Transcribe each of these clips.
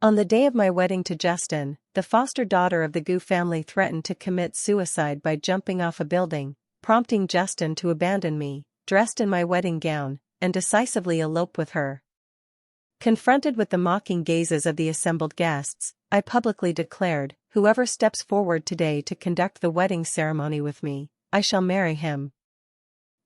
On the day of my wedding to Justin, the foster daughter of the Gu family threatened to commit suicide by jumping off a building, prompting Justin to abandon me, dressed in my wedding gown, and decisively elope with her. Confronted with the mocking gazes of the assembled guests, I publicly declared, whoever steps forward today to conduct the wedding ceremony with me, I shall marry him.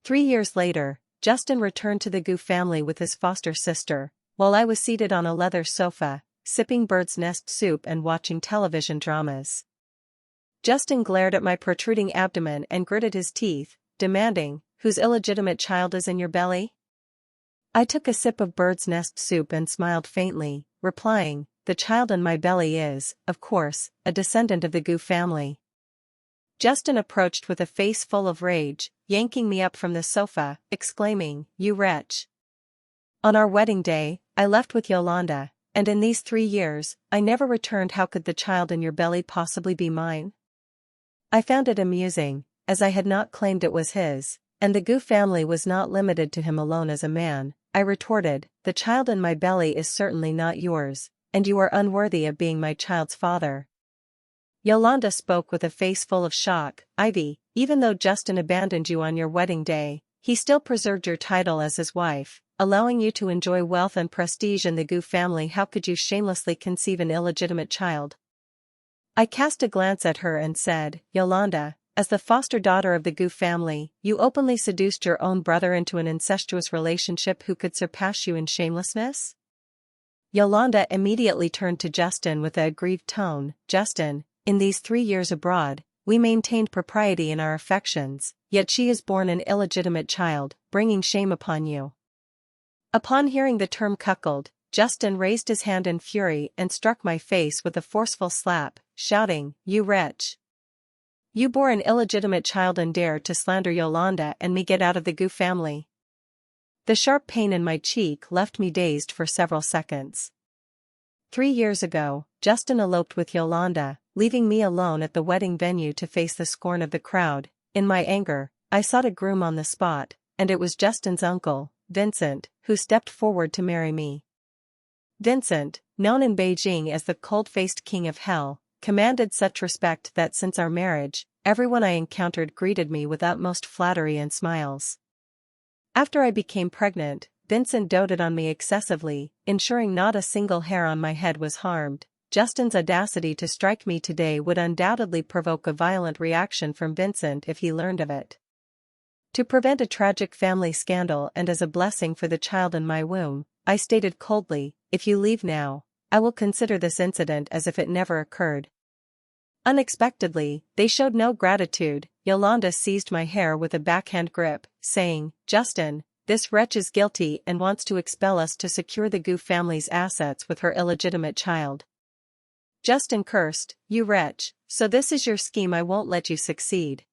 3 years later, Justin returned to the Gu family with his foster sister, while I was seated on a leather sofa, sipping bird's nest soup and watching television dramas. Justin glared at my protruding abdomen and gritted his teeth, demanding, "Whose illegitimate child is in your belly?" I took a sip of bird's nest soup and smiled faintly, replying, "The child in my belly is, of course, a descendant of the Gu family." Justin approached with a face full of rage, yanking me up from the sofa, exclaiming, "You wretch! On our wedding day, I left with Yolanda, and in these 3 years, I never returned. How could the child in your belly possibly be mine?" I found it amusing, as I had not claimed it was his, and the Gu family was not limited to him alone as a man. I retorted, "The child in my belly is certainly not yours, and you are unworthy of being my child's father." Yolanda spoke with a face full of shock, "Ivy, even though Justin abandoned you on your wedding day, he still preserved your title as his wife, allowing you to enjoy wealth and prestige in the Gu family. How could you shamelessly conceive an illegitimate child?" I cast a glance at her and said, "Yolanda, as the foster daughter of the Gu family, you openly seduced your own brother into an incestuous relationship. Who could surpass you in shamelessness?" Yolanda immediately turned to Justin with a aggrieved tone, "Justin, in these 3 years abroad, we maintained propriety in our affections, yet she is born an illegitimate child, bringing shame upon you." Upon hearing the term cuckold, Justin raised his hand in fury and struck my face with a forceful slap, shouting, "You wretch! You bore an illegitimate child and dare to slander Yolanda and me. Get out of the Gu family." The sharp pain in my cheek left me dazed for several seconds. 3 years ago, Justin eloped with Yolanda, leaving me alone at the wedding venue to face the scorn of the crowd. In my anger, I sought a groom on the spot, and it was Justin's uncle, Vincent, who stepped forward to marry me. Vincent, known in Beijing as the cold-faced king of hell, commanded such respect that since our marriage, everyone I encountered greeted me with utmost flattery and smiles. After I became pregnant, Vincent doted on me excessively, ensuring not a single hair on my head was harmed. Justin's audacity to strike me today would undoubtedly provoke a violent reaction from Vincent if he learned of it. To prevent a tragic family scandal and as a blessing for the child in my womb, I stated coldly, "If you leave now, I will consider this incident as if it never occurred." Unexpectedly, they showed no gratitude. Yolanda seized my hair with a backhand grip, saying, "Justin, this wretch is guilty and wants to expel us to secure the Gu family's assets with her illegitimate child." Justin cursed, "You wretch, so this is your scheme. I won't let you succeed."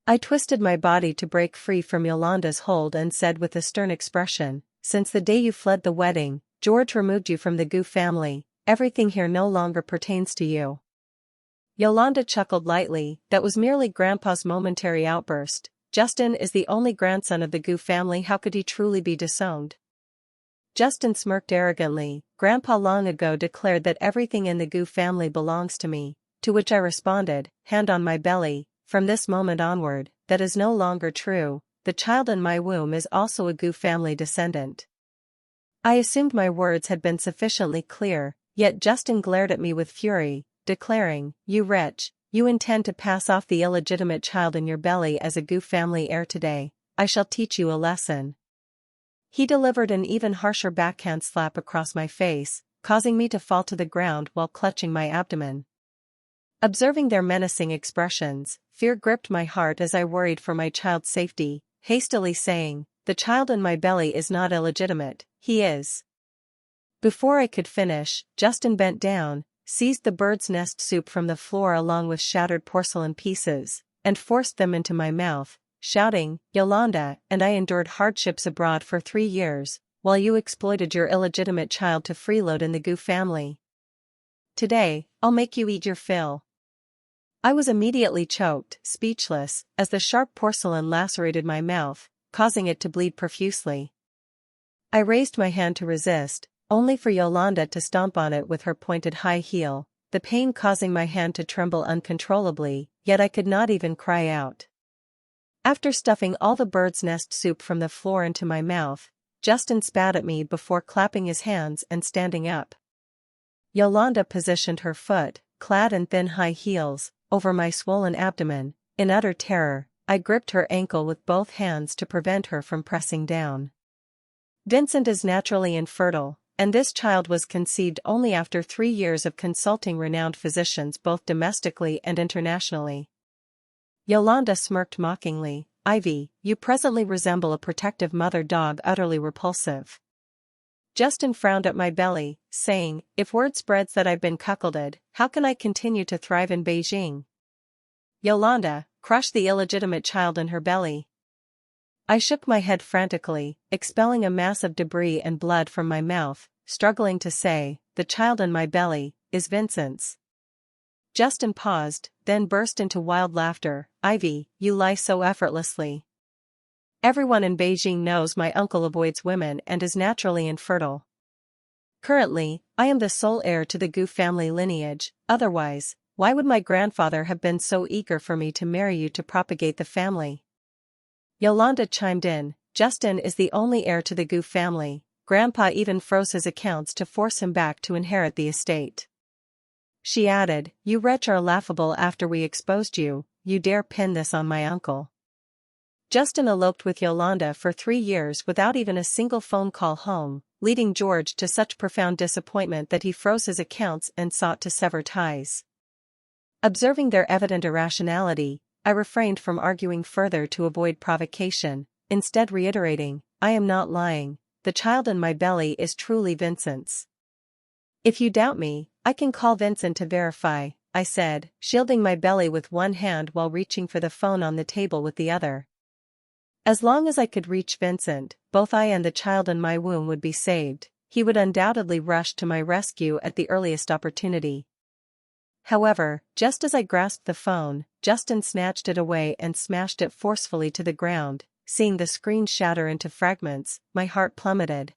I twisted my body to break free from Yolanda's hold and said with a stern expression, "Since the day you fled the wedding, George removed you from the Gu family. Everything here no longer pertains to you." Yolanda chuckled lightly, "That was merely Grandpa's momentary outburst. Justin is the only grandson of the Gu family. How could he truly be disowned?" Justin smirked arrogantly, "Grandpa long ago declared that everything in the Gu family belongs to me," to which I responded, hand on my belly, "From this moment onward, that is no longer true. The child in my womb is also a Gu family descendant." I assumed my words had been sufficiently clear, yet Justin glared at me with fury, declaring, "You wretch, you intend to pass off the illegitimate child in your belly as a Gu family heir today. I shall teach you a lesson." He delivered an even harsher backhand slap across my face, causing me to fall to the ground while clutching my abdomen. Observing their menacing expressions, fear gripped my heart as I worried for my child's safety, hastily saying, "The child in my belly is not illegitimate, he is." Before I could finish, Justin bent down, seized the bird's nest soup from the floor along with shattered porcelain pieces, and forced them into my mouth, shouting, "Yolanda and I endured hardships abroad for 3 years, while you exploited your illegitimate child to freeload in the Gu family. Today, I'll make you eat your fill." I was immediately choked, speechless, as the sharp porcelain lacerated my mouth, causing it to bleed profusely. I raised my hand to resist, only for Yolanda to stomp on it with her pointed high heel, the pain causing my hand to tremble uncontrollably, yet I could not even cry out. After stuffing all the bird's nest soup from the floor into my mouth, Justin spat at me before clapping his hands and standing up. Yolanda positioned her foot, clad in thin high heels, over my swollen abdomen. In utter terror, I gripped her ankle with both hands to prevent her from pressing down. Vincent is naturally infertile, and this child was conceived only after 3 years of consulting renowned physicians both domestically and internationally. Yolanda smirked mockingly. Ivy, you presently resemble a protective mother dog utterly repulsive. Justin frowned at my belly, saying, if word spreads that I've been cuckolded, how can I continue to thrive in Beijing? Yolanda, crush the illegitimate child in her belly. I shook my head frantically, expelling a mass of debris and blood from my mouth, struggling to say, the child in my belly is Vincent's. Justin paused, then burst into wild laughter. Ivy, you lie so effortlessly. Everyone in Beijing knows my uncle avoids women and is naturally infertile. Currently, I am the sole heir to the Gu family lineage, otherwise, why would my grandfather have been so eager for me to marry you to propagate the family? Yolanda chimed in, Justin is the only heir to the Gu family. Grandpa even froze his accounts to force him back to inherit the estate. She added, you wretch are laughable after we exposed you, you dare pin this on my uncle. Justin eloped with Yolanda for 3 years without even a single phone call home, leading George to such profound disappointment that he froze his accounts and sought to sever ties. Observing their evident irrationality, I refrained from arguing further to avoid provocation, instead reiterating, I am not lying, the child in my belly is truly Vincent's. If you doubt me, I can call Vincent to verify, I said, shielding my belly with one hand while reaching for the phone on the table with the other. As long as I could reach Vincent, both I and the child in my womb would be saved. He would undoubtedly rush to my rescue at the earliest opportunity. However, just as I grasped the phone, Justin snatched it away and smashed it forcefully to the ground. Seeing the screen shatter into fragments, my heart plummeted.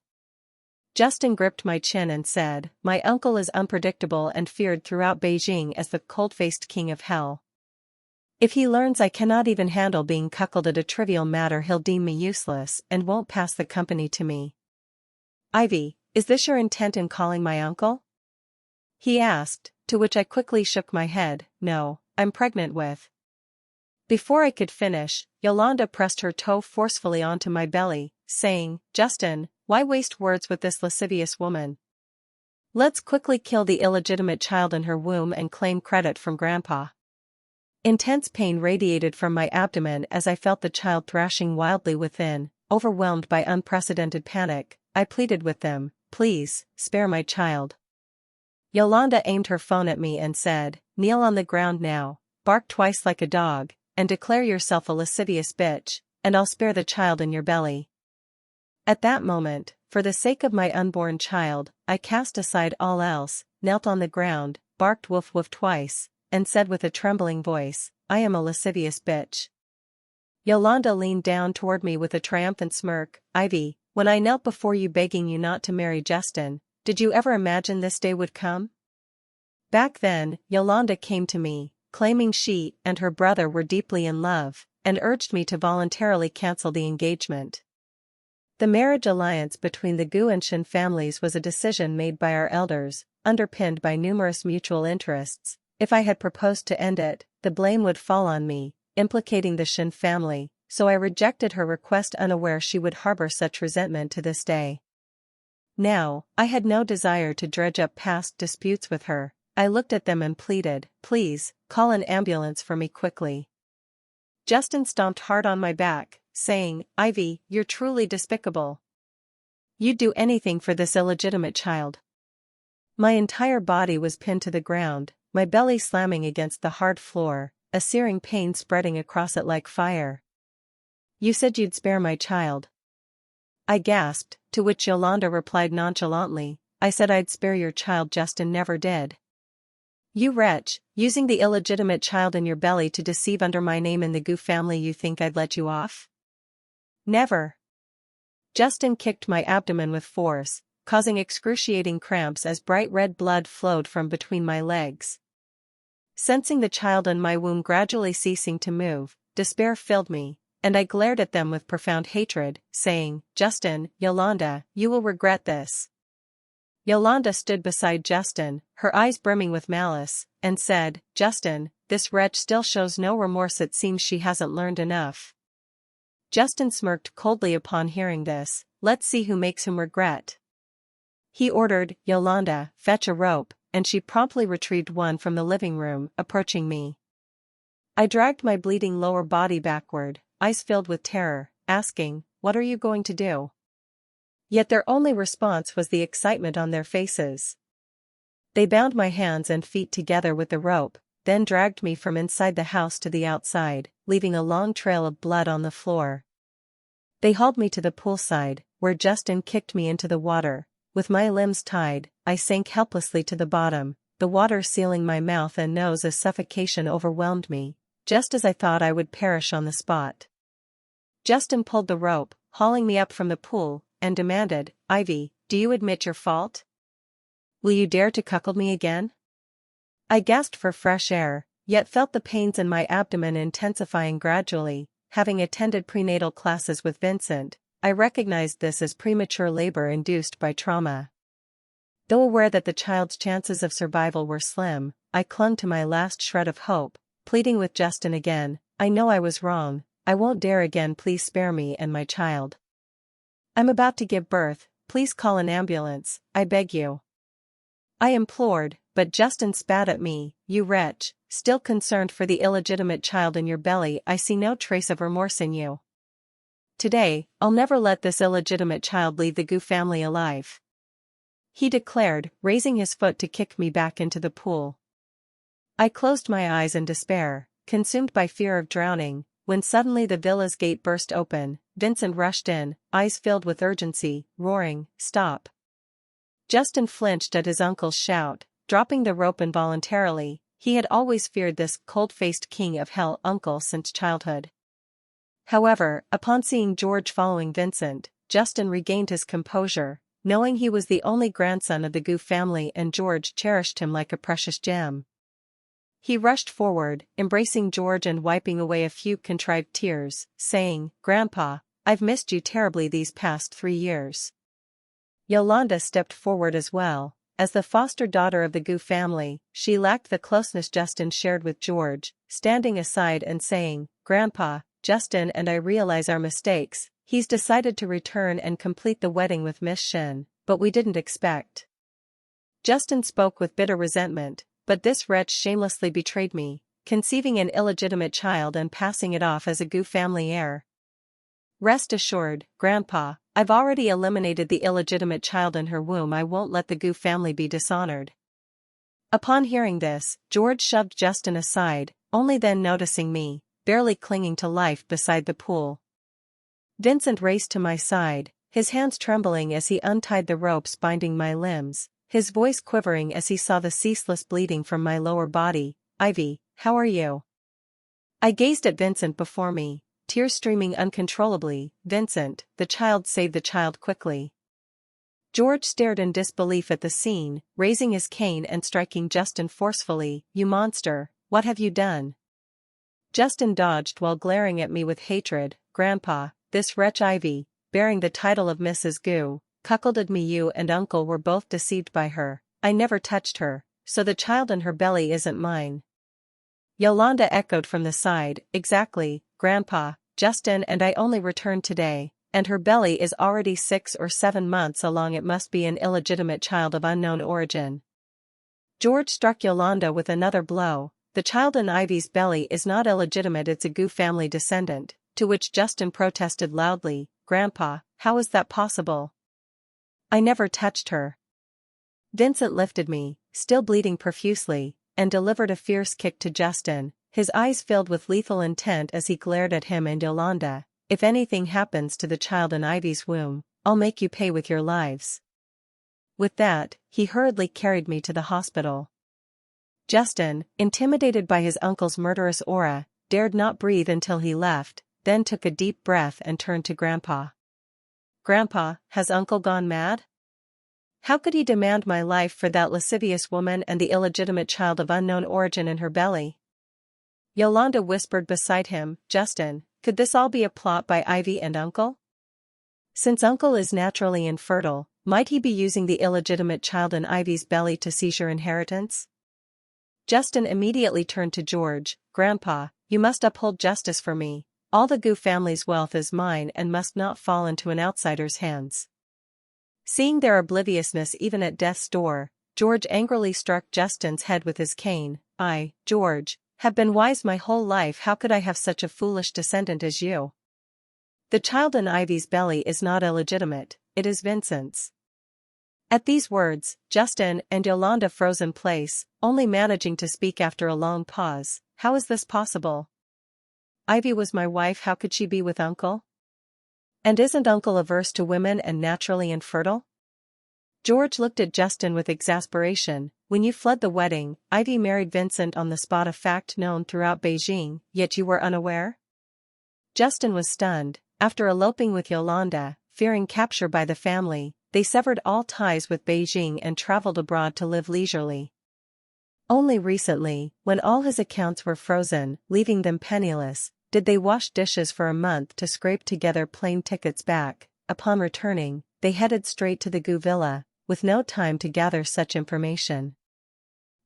Justin gripped my chin and said, my uncle is unpredictable and feared throughout Beijing as the cold-faced king of hell. If he learns I cannot even handle being cuckolded a trivial matter, he'll deem me useless and won't pass the company to me. Ivy, is this your intent in calling my uncle? He asked, to which I quickly shook my head. No, I'm pregnant with. Before I could finish, Yolanda pressed her toe forcefully onto my belly, saying, Justin, why waste words with this lascivious woman? Let's quickly kill the illegitimate child in her womb and claim credit from Grandpa. Intense pain radiated from my abdomen as I felt the child thrashing wildly within. Overwhelmed by unprecedented panic, I pleaded with them, please, spare my child. Yolanda aimed her phone at me and said, kneel on the ground now, bark twice like a dog, and declare yourself a lascivious bitch, and I'll spare the child in your belly. At that moment, for the sake of my unborn child, I cast aside all else, knelt on the ground, barked woof woof twice, and said with a trembling voice, I am a lascivious bitch. Yolanda leaned down toward me with a triumphant smirk. Ivy, when I knelt before you begging you not to marry Justin, did you ever imagine this day would come? Back then, Yolanda came to me, claiming she and her brother were deeply in love, and urged me to voluntarily cancel the engagement. The marriage alliance between the Gu and Shin families was a decision made by our elders, underpinned by numerous mutual interests. If I had proposed to end it, the blame would fall on me, implicating the Shin family, so I rejected her request, unaware she would harbor such resentment to this day. Now, I had no desire to dredge up past disputes with her. I looked at them and pleaded, please, call an ambulance for me quickly. Justin stomped hard on my back, saying, Ivy, you're truly despicable. You'd do anything for this illegitimate child. My entire body was pinned to the ground, my belly slamming against the hard floor, a searing pain spreading across it like fire. You said you'd spare my child. I gasped, to which Yolanda replied nonchalantly, I said I'd spare your child. Justin never did. You wretch, using the illegitimate child in your belly to deceive under my name in the Gu family, you think I'd let you off? Never. Justin kicked my abdomen with force, causing excruciating cramps as bright red blood flowed from between my legs. Sensing the child in my womb gradually ceasing to move, despair filled me, and I glared at them with profound hatred, saying, "Justin, Yolanda, you will regret this." Yolanda stood beside Justin, her eyes brimming with malice, and said, "Justin, this wretch still shows no remorse. It seems she hasn't learned enough." Justin smirked coldly upon hearing this. "Let's see who makes him regret." He ordered, "Yolanda, fetch a rope," and she promptly retrieved one from the living room, approaching me. I dragged my bleeding lower body backward, eyes filled with terror, asking, "What are you going to do?" Yet their only response was the excitement on their faces. They bound my hands and feet together with the rope, then dragged me from inside the house to the outside, leaving a long trail of blood on the floor. They hauled me to the poolside, where Justin kicked me into the water. With my limbs tied, I sank helplessly to the bottom, the water sealing my mouth and nose as suffocation overwhelmed me, just as I thought I would perish on the spot. Justin pulled the rope, hauling me up from the pool, and demanded, "Ivy, do you admit your fault? Will you dare to cuckold me again?" I gasped for fresh air, yet felt the pains in my abdomen intensifying gradually. Having attended prenatal classes with Vincent, I recognized this as premature labor induced by trauma. Though aware that the child's chances of survival were slim, I clung to my last shred of hope, pleading with Justin again, "I know I was wrong, I won't dare again, please spare me and my child. I'm about to give birth, please call an ambulance, I beg you." I implored, but Justin spat at me, "You wretch, still concerned for the illegitimate child in your belly. I see no trace of remorse in you. Today, I'll never let this illegitimate child leave the Gu family alive," he declared, raising his foot to kick me back into the pool. I closed my eyes in despair, consumed by fear of drowning, when suddenly the villa's gate burst open. Vincent rushed in, eyes filled with urgency, roaring, "Stop!" Justin flinched at his uncle's shout, dropping the rope involuntarily. He had always feared this cold-faced king of hell uncle since childhood. However, upon seeing George following Vincent, Justin regained his composure, knowing he was the only grandson of the Gu family and George cherished him like a precious gem. He rushed forward, embracing George and wiping away a few contrived tears, saying, "Grandpa, I've missed you terribly these past 3 years." Yolanda stepped forward as well. As the foster daughter of the Gu family, she lacked the closeness Justin shared with George, standing aside and saying, "Grandpa, Justin and I realize our mistakes. He's decided to return and complete the wedding with Miss Shin, but we didn't expect." Justin spoke with bitter resentment, "But this wretch shamelessly betrayed me, conceiving an illegitimate child and passing it off as a Gu family heir. Rest assured, Grandpa, I've already eliminated the illegitimate child in her womb. I won't let the Gu family be dishonored." Upon hearing this, George shoved Justin aside, only then noticing me, barely clinging to life beside the pool. Vincent raced to my side, his hands trembling as he untied the ropes binding my limbs, his voice quivering as he saw the ceaseless bleeding from my lower body. "Ivy, how are you?" I gazed at Vincent before me, tears streaming uncontrollably. "Vincent, the child, save the child quickly." George stared in disbelief at the scene, raising his cane and striking Justin forcefully. "You monster, what have you done?" Justin dodged while glaring at me with hatred. "Grandpa, this wretch Ivy, bearing the title of Mrs. Gu, cuckolded me. You and Uncle were both deceived by her. I never touched her, so the child in her belly isn't mine." Yolanda echoed from the side, "Exactly, Grandpa, Justin and I only returned today, and her belly is already 6 or 7 months along. It must be an illegitimate child of unknown origin." George struck Yolanda with another blow. "The child in Ivy's belly is not illegitimate, it's a Gu family descendant," to which Justin protested loudly. "Grandpa, how is that possible? I never touched her." Vincent lifted me, still bleeding profusely, and delivered a fierce kick to Justin, his eyes filled with lethal intent as he glared at him and Yolanda. "If anything happens to the child in Ivy's womb, I'll make you pay with your lives." With that, he hurriedly carried me to the hospital. Justin, intimidated by his uncle's murderous aura, dared not breathe until he left, then took a deep breath and turned to Grandpa. "Grandpa, has Uncle gone mad?" How could he demand my life for that lascivious woman and the illegitimate child of unknown origin in her belly? Yolanda whispered beside him, Justin, could this all be a plot by Ivy and Uncle? Since Uncle is naturally infertile, might he be using the illegitimate child in Ivy's belly to seize her inheritance? Justin immediately turned to George, Grandpa, you must uphold justice for me. All the Gu family's wealth is mine and must not fall into an outsider's hands. Seeing their obliviousness even at death's door, George angrily struck Justin's head with his cane. I, George, have been wise my whole life. How could I have such a foolish descendant as you? The child in Ivy's belly is not illegitimate, it is Vincent's. At these words, Justin and Yolanda froze in place, only managing to speak after a long pause. How is this possible? Ivy was my wife, how could she be with Uncle? And isn't Uncle averse to women and naturally infertile? George looked at Justin with exasperation. When you fled the wedding, Ivy married Vincent on the spot, a fact known throughout Beijing, yet you were unaware? Justin was stunned. After eloping with Yolanda, fearing capture by the family, they severed all ties with Beijing and traveled abroad to live leisurely. Only recently, when all his accounts were frozen, leaving them penniless, did they wash dishes for a month to scrape together plane tickets back. Upon returning, they headed straight to the Gu villa, with no time to gather such information.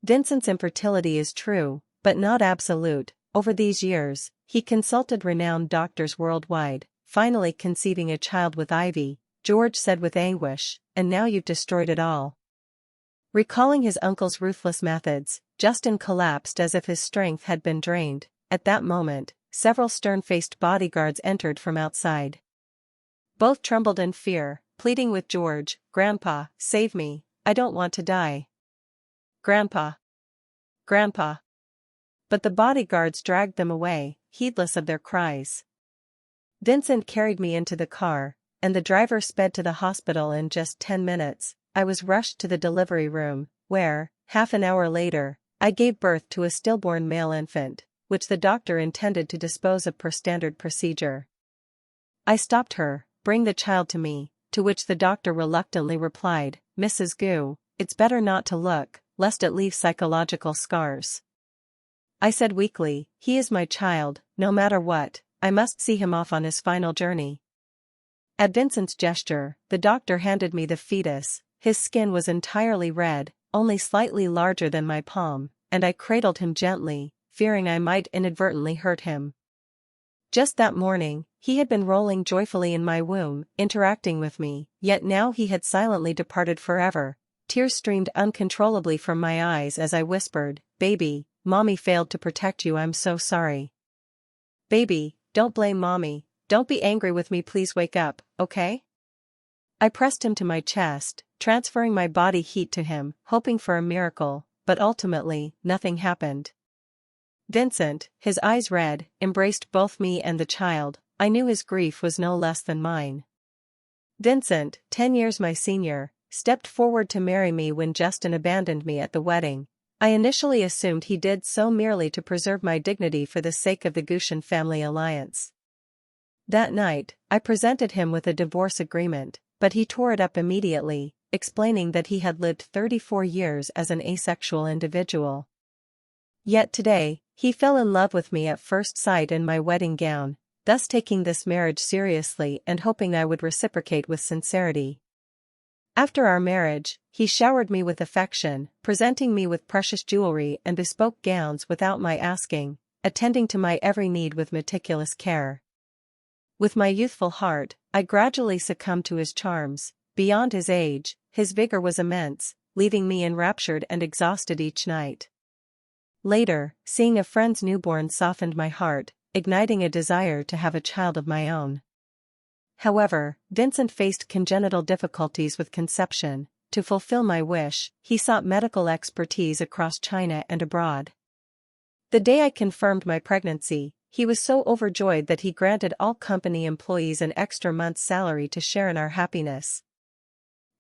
Vincent's infertility is true, but not absolute. Over these years, he consulted renowned doctors worldwide, finally conceiving a child with Ivy. George said with anguish, and now you've destroyed it all. Recalling his uncle's ruthless methods, Justin collapsed as if his strength had been drained. At that moment, several stern-faced bodyguards entered from outside. Both trembled in fear, pleading with George, Grandpa, save me, I don't want to die. Grandpa. Grandpa. But the bodyguards dragged them away, heedless of their cries. Vincent carried me into the car, and the driver sped to the hospital. In just 10 minutes, I was rushed to the delivery room, where, half an hour later, I gave birth to a stillborn male infant, which the doctor intended to dispose of per standard procedure. I stopped her. Bring the child to me, to which the doctor reluctantly replied, Mrs. Gu, it's better not to look, lest it leave psychological scars. I said weakly, he is my child, no matter what, I must see him off on his final journey. At Vincent's gesture, the doctor handed me the fetus. His skin was entirely red, only slightly larger than my palm, and I cradled him gently, fearing I might inadvertently hurt him. Just that morning, he had been rolling joyfully in my womb, interacting with me, yet now he had silently departed forever. Tears streamed uncontrollably from my eyes as I whispered, Baby, Mommy failed to protect you, I'm so sorry. Baby, don't blame Mommy, don't be angry with me, please wake up, okay? I pressed him to my chest, transferring my body heat to him, hoping for a miracle, but ultimately, nothing happened. Vincent, his eyes red, embraced both me and the child. I knew his grief was no less than mine. Vincent, 10 years my senior, stepped forward to marry me when Justin abandoned me at the wedding. I initially assumed he did so merely to preserve my dignity for the sake of the Gushin family alliance. That night, I presented him with a divorce agreement, but he tore it up immediately, explaining that he had lived 34 years as an asexual individual. Yet today, he fell in love with me at first sight in my wedding gown, thus taking this marriage seriously and hoping I would reciprocate with sincerity. After our marriage, he showered me with affection, presenting me with precious jewelry and bespoke gowns without my asking, attending to my every need with meticulous care. With my youthful heart, I gradually succumbed to his charms. Beyond his age, his vigor was immense, leaving me enraptured and exhausted each night. Later, seeing a friend's newborn softened my heart, igniting a desire to have a child of my own. However, Vincent faced congenital difficulties with conception. To fulfill my wish, he sought medical expertise across China and abroad. The day I confirmed my pregnancy, he was so overjoyed that he granted all company employees an extra month's salary to share in our happiness.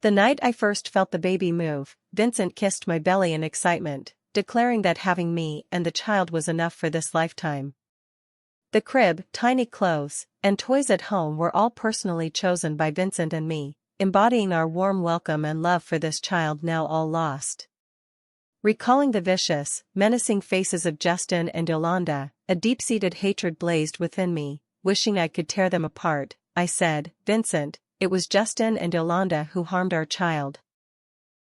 The night I first felt the baby move, Vincent kissed my belly in excitement, declaring that having me and the child was enough for this lifetime. The crib, tiny clothes, and toys at home were all personally chosen by Vincent and me. embodying our warm welcome and love for this child now all lost. Recalling the vicious, menacing faces of Justin and Yolanda, a deep-seated hatred blazed within me. Wishing I could tear them apart, I said, "Vincent, it was Justin and Yolanda who harmed our child."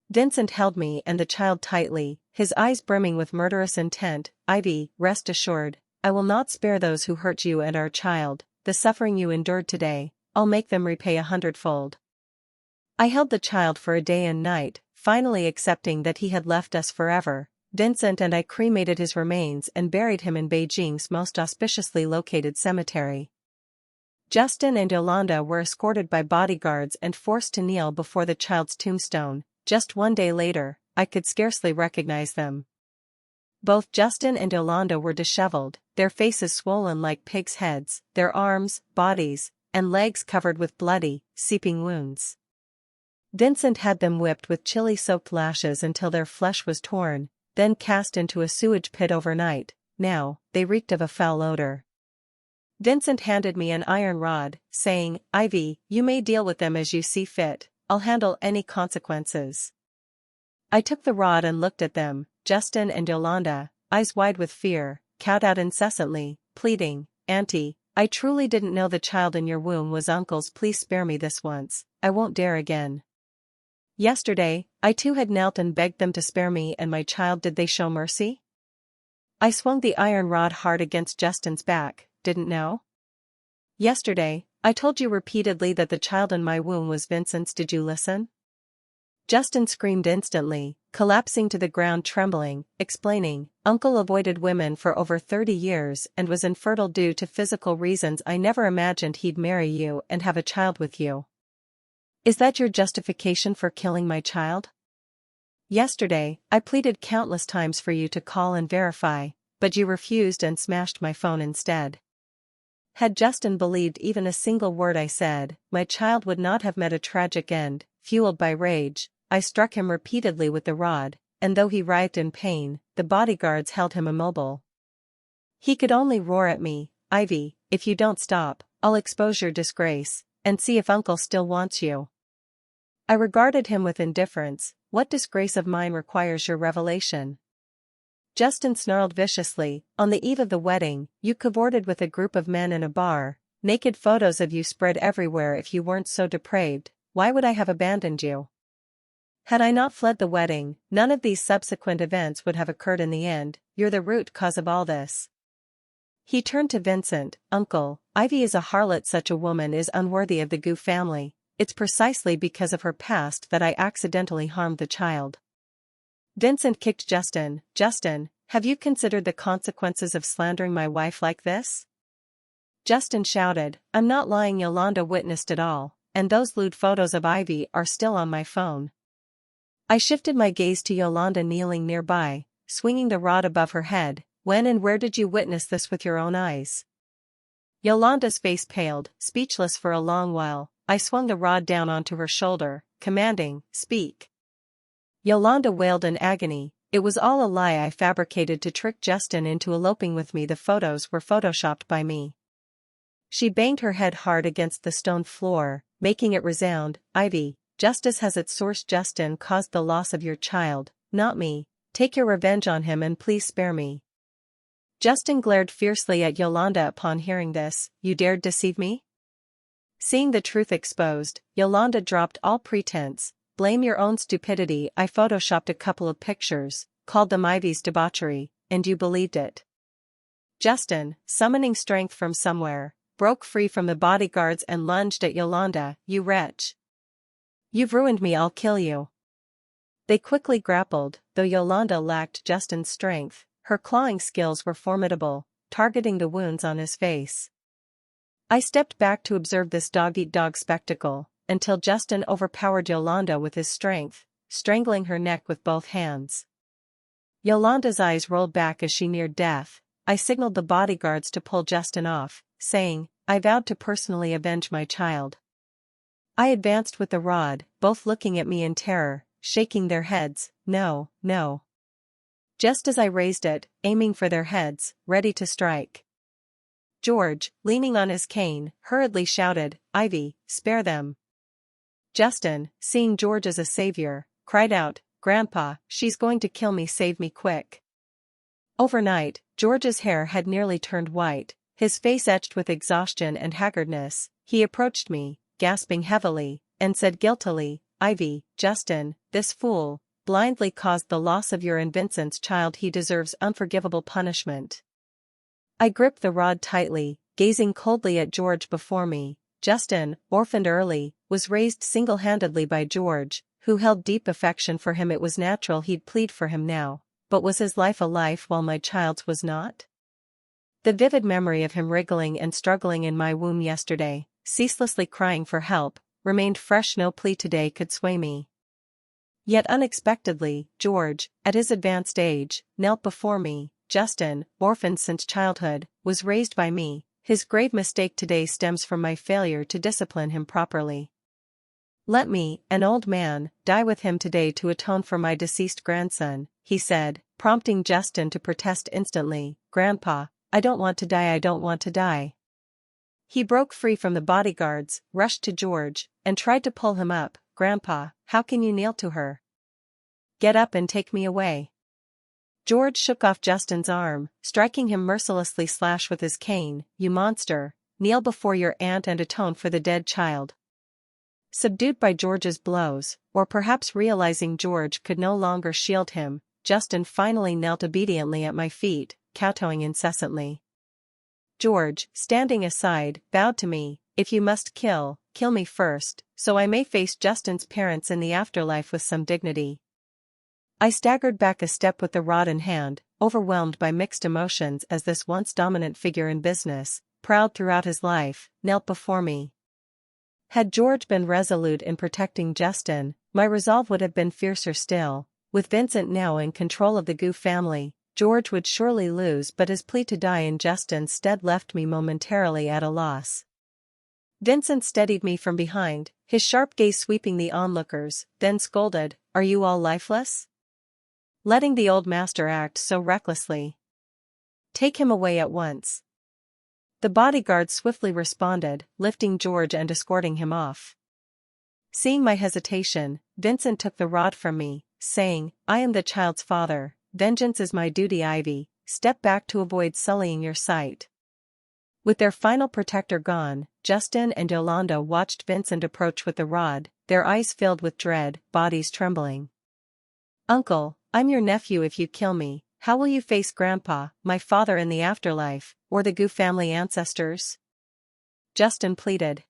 Vincent held me and the child tightly, his eyes brimming with murderous intent. "Ivy, rest assured, I will not spare those who hurt you and our child. The suffering you endured today, I'll make them repay 100-fold." I held the child for a day and night, finally accepting that he had left us forever. Vincent and I cremated his remains and buried him in Beijing's most auspiciously located cemetery. Justin and Yolanda were escorted by bodyguards and forced to kneel before the child's tombstone. Just one day later, I could scarcely recognize them. Both Justin and Yolanda were disheveled, their faces swollen like pigs' heads, their arms, bodies, and legs covered with bloody, seeping wounds. Vincent had them whipped with chili-soaked lashes until their flesh was torn, then cast into a sewage pit overnight. Now, they reeked of a foul odor. Vincent handed me an iron rod, saying, "Ivy, you may deal with them as you see fit, I'll handle any consequences." I took the rod and looked at them. Justin and Yolanda, eyes wide with fear, cawed out incessantly, pleading, "Auntie, I truly didn't know the child in your womb was uncle's. Please spare me this once, I won't dare again." Yesterday, I too had knelt and begged them to spare me and my child. Did they show mercy? I swung the iron rod hard against Justin's back. "Didn't know? Yesterday, I told you repeatedly that the child in my womb was Vincent's. Did you listen?" Justin screamed instantly, collapsing to the ground trembling, explaining, "Uncle avoided women for over 30 years and was infertile due to physical reasons. I never imagined he'd marry you and have a child with you. Is that your justification for killing my child? Yesterday, I pleaded countless times for you to call and verify, but you refused and smashed my phone instead." Had Justin believed even a single word I said, my child would not have met a tragic end. Fueled by rage, I struck him repeatedly with the rod, and though he writhed in pain, the bodyguards held him immobile. He could only roar at me, "Ivy, if you don't stop, I'll expose your disgrace, and see if Uncle still wants you." I regarded him with indifference. "What disgrace of mine requires your revelation?" Justin snarled viciously, "On the eve of the wedding, you cavorted with a group of men in a bar, naked photos of you spread everywhere. If you weren't so depraved, why would I have abandoned you? Had I not fled the wedding, none of these subsequent events would have occurred in the end. You're the root cause of all this." He turned to Vincent, "Uncle, Ivy is a harlot. Such a woman is unworthy of the Gu family. It's precisely because of her past that I accidentally harmed the child." Vincent kicked Justin. "Justin, have you considered the consequences of slandering my wife like this?" Justin shouted, "I'm not lying. Yolanda witnessed it all, and those lewd photos of Ivy are still on my phone." I shifted my gaze to Yolanda kneeling nearby, swinging the rod above her head. "When and where did you witness this with your own eyes?" Yolanda's face paled, speechless for a long while. I swung the rod down onto her shoulder, commanding, "Speak." Yolanda wailed in agony. "It was all a lie I fabricated to trick Justin into eloping with me. The photos were photoshopped by me." She banged her head hard against the stone floor, making it resound. "Ivy, justice has its source. Justin caused the loss of your child, not me. Take your revenge on him and please spare me." Justin glared fiercely at Yolanda upon hearing this. "You dared deceive me?" Seeing the truth exposed, Yolanda dropped all pretense. "Blame your own stupidity. I photoshopped a couple of pictures, called them Ivy's debauchery, and you believed it." Justin, summoning strength from somewhere, broke free from the bodyguards and lunged at Yolanda. "You wretch! You've ruined me. I'll kill you." They quickly grappled, though Yolanda lacked Justin's strength. Her clawing skills were formidable, targeting the wounds on his face. I stepped back to observe this dog-eat-dog spectacle, until Justin overpowered Yolanda with his strength, strangling her neck with both hands. Yolanda's eyes rolled back as she neared death. I signaled the bodyguards to pull Justin off, saying, "I vowed to personally avenge my child." I advanced with the rod, both looking at me in terror, shaking their heads. "No, no." Just as I raised it, aiming for their heads, ready to strike, George, leaning on his cane, hurriedly shouted, "Ivy, spare them. Justin, seeing George as a savior, cried out, "Grandpa, she's going to kill me, save me quick." Overnight, George's hair had nearly turned white, his face etched with exhaustion and haggardness. He approached me, gasping heavily, and said guiltily, "Ivy, Justin, this fool, blindly caused the loss of your and Vincent's child. He deserves unforgivable punishment." I gripped the rod tightly, gazing coldly at George before me. Justin, orphaned early, was raised single-handedly by George, who held deep affection for him. It was natural he'd plead for him now, but was his life a life while my child's was not? The vivid memory of him wriggling and struggling in my womb yesterday, ceaselessly crying for help, remained fresh. No plea today could sway me. Yet unexpectedly, George, at his advanced age, knelt before me. Justin, orphaned since childhood, was raised by me. His grave mistake today stems from my failure to discipline him properly. "Let me, an old man, die with him today to atone for my deceased grandson," he said, prompting Justin to protest instantly. "Grandpa, I don't want to die, I don't want to die." He broke free from the bodyguards, rushed to George, and tried to pull him up. "Grandpa, how can you kneel to her? Get up and take me away." George shook off Justin's arm, striking him mercilessly slash with his cane. "You monster, kneel before your aunt and atone for the dead child." Subdued by George's blows, or perhaps realizing George could no longer shield him, Justin finally knelt obediently at my feet, kowtowing incessantly. George, standing aside, bowed to me. "If you must kill, kill me first, so I may face Justin's parents in the afterlife with some dignity." I staggered back a step with the rod in hand, overwhelmed by mixed emotions as this once dominant figure in business, proud throughout his life, knelt before me. Had George been resolute in protecting Justin, my resolve would have been fiercer still. With Vincent now in control of the Gu family, George would surely lose, but his plea to die in Justin's stead left me momentarily at a loss. Vincent steadied me from behind, his sharp gaze sweeping the onlookers, then scolded, "Are you all lifeless? Letting the old master act so recklessly? Take him away at once." The bodyguard swiftly responded, lifting George and escorting him off. Seeing my hesitation, Vincent took the rod from me, saying, "I am the child's father. Vengeance is my duty. Ivy, step back to avoid sullying your sight." With their final protector gone, Justin and Yolanda watched Vincent approach with the rod, their eyes filled with dread, bodies trembling. "Uncle, I'm your nephew. If you kill me, how will you face Grandpa, my father in the afterlife, or the Gu family ancestors?" Justin pleaded.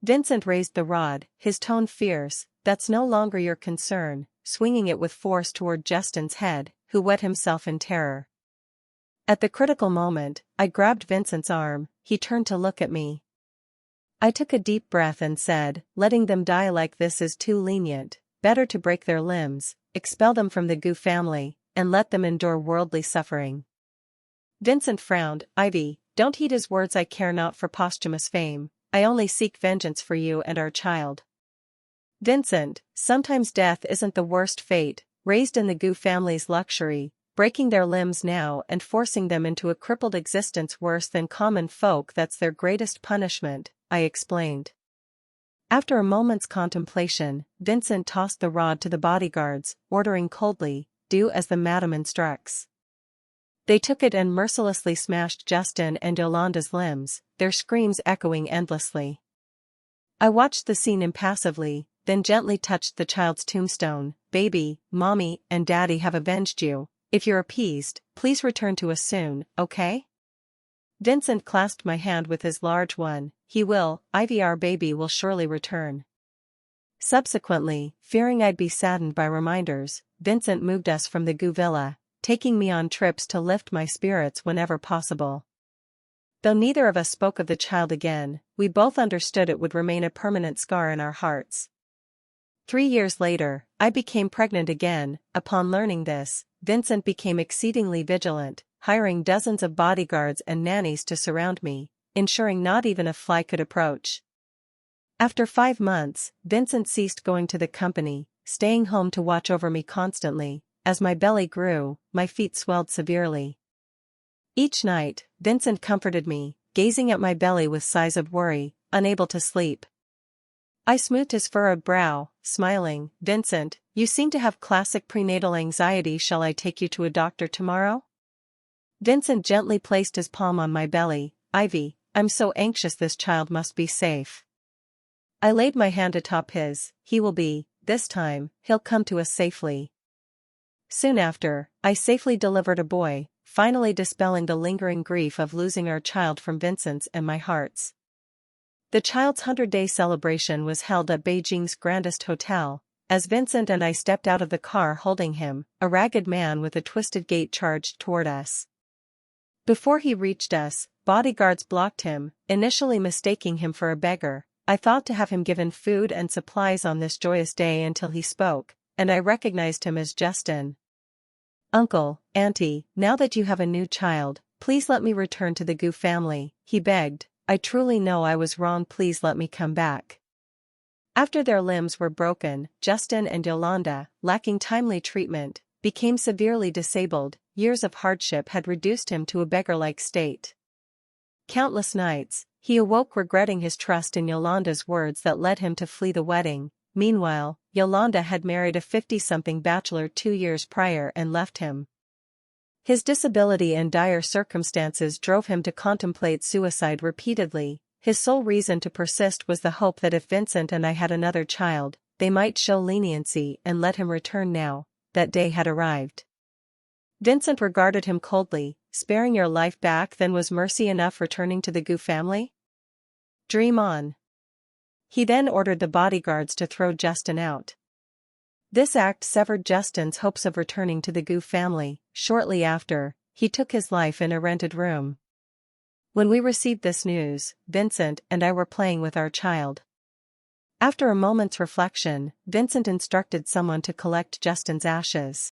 Vincent raised the rod, his tone fierce. "That's no longer your concern," swinging it with force toward Justin's head, who wet himself in terror. At the critical moment, I grabbed Vincent's arm. He turned to look at me. I took a deep breath and said, "Letting them die like this is too lenient. Better to break their limbs, expel them from the Gu family, and let them endure worldly suffering." Vincent frowned. "Ivy, don't heed his words. I care not for posthumous fame. I only seek vengeance for you and our child." "Vincent, sometimes death isn't the worst fate, raised in the Gu family's luxury, breaking their limbs now and forcing them into a crippled existence worse than common folk. That's their greatest punishment," I explained. After a moment's contemplation, Vincent tossed the rod to the bodyguards, ordering coldly, "Do as the madam instructs." They took it and mercilessly smashed Justin and Yolanda's limbs, their screams echoing endlessly. I watched the scene impassively, then gently touched the child's tombstone. "Baby, Mommy and Daddy have avenged you. If you're appeased, please return to us soon, okay?" Vincent clasped my hand with his large one. "He will, Ivy, our baby will surely return." Subsequently, fearing I'd be saddened by reminders, Vincent moved us from the Gu villa, taking me on trips to lift my spirits whenever possible. Though neither of us spoke of the child again, we both understood it would remain a permanent scar in our hearts. 3 years later, I became pregnant again. Upon learning this, Vincent became exceedingly vigilant, hiring dozens of bodyguards and nannies to surround me, ensuring not even a fly could approach. After 5 months, Vincent ceased going to the company, staying home to watch over me constantly. As my belly grew, my feet swelled severely. Each night, Vincent comforted me, gazing at my belly with sighs of worry, unable to sleep. I smoothed his furrowed brow, smiling. Vincent, you seem to have classic prenatal anxiety. Shall I take you to a doctor tomorrow? Vincent gently placed his palm on my belly. Ivy, I'm so anxious, this child must be safe. I laid my hand atop his. He will be, this time, he'll come to us safely. Soon after, I safely delivered a boy, finally dispelling the lingering grief of losing our child from Vincent's and my hearts. The child's 100-day celebration was held at Beijing's grandest hotel. As Vincent and I stepped out of the car holding him, a ragged man with a twisted gait charged toward us. Before he reached us, bodyguards blocked him, initially mistaking him for a beggar. I thought to have him given food and supplies on this joyous day until he spoke, and I recognized him as Justin. Uncle, Auntie, now that you have a new child, please let me return to the Gu family, he begged. I truly know I was wrong, please let me come back. After their limbs were broken, Justin and Yolanda, lacking timely treatment, became severely disabled. Years of hardship had reduced him to a beggar-like state. Countless nights, he awoke regretting his trust in Yolanda's words that led him to flee the wedding. Meanwhile, Yolanda had married a 50-something bachelor 2 years prior and left him. His disability and dire circumstances drove him to contemplate suicide repeatedly. His sole reason to persist was the hope that if Vincent and I had another child, they might show leniency and let him return now. That day had arrived. Vincent regarded him coldly. Sparing your life back, then was mercy enough returning to the Gu family? Dream on. He then ordered the bodyguards to throw Justin out. This act severed Justin's hopes of returning to the Gu family. Shortly after, he took his life in a rented room. When we received this news, Vincent and I were playing with our child. After a moment's reflection, Vincent instructed someone to collect Justin's ashes.